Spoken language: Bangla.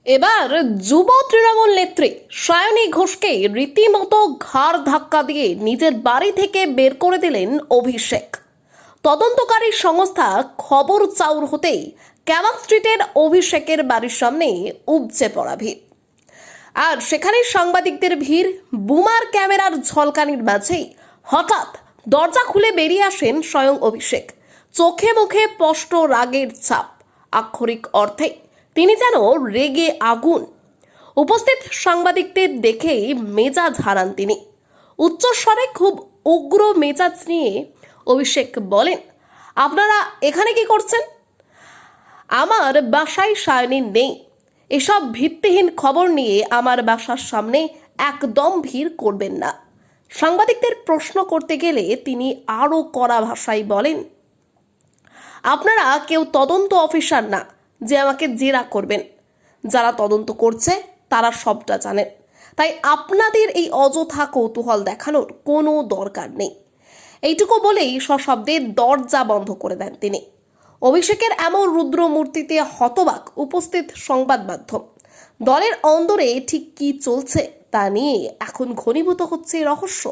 এবার যুব তৃণমূল নেত্রী সায়নী ঘোষকে রীতিমতো ঘাড় ধাক্কা দিয়ে নিজের বাড়ি থেকে বের করে দিলেন অভিষেক। তদন্তকারী সংস্থা খবর চাউর হতেই ক্যামাক স্ট্রিটের অভিষেকের বাড়ির সামনে উপচে পড়া ভিড়। আর সেখানে সাংবাদিকদের ভিড়। বুমার ক্যামেরার ঝলকানির মাঝেই হঠাৎ দরজা খুলে বেরিয়ে আসেন স্বয়ং অভিষেক। চোখে মুখে স্পষ্ট রাগের ছাপ, আক্ষরিক অর্থে তিনি যেন রেগে আগুন। উপস্থিত সাংবাদিকদের দেখেই মেজাজ হারান তিনি। উচ্চস্বরে খুব উগ্র মেজাজ নিয়ে অভিষেক বলেন, আপনারা এখানে কি করছেন? আমার বাসায় সায়নী নেই। এসব ভিত্তিহীন খবর নিয়ে আমার বাসার সামনে একদম ভিড় করবেন না। সাংবাদিকদের প্রশ্ন করতে গেলে তিনি আরও কড়া ভাষায় বলেন, আপনারা কেউ তদন্ত অফিসার না যে আমাকে জেরা করবেন। যারা তদন্ত করছে তারা সবটা জানেন, তাই আপনাদের এই অযথা কৌতূহল দেখানোর কোনো দরকার নেই। এইটুকু বলেই সশব্দে দরজা বন্ধ করে দেন তিনি। অভিষেকের এমন রুদ্র মূর্তিতে হতবাক উপস্থিত সংবাদ মাধ্যম। দলের অন্দরে ঠিক কি চলছে তা নিয়ে এখন ঘনীভূত হচ্ছে রহস্য।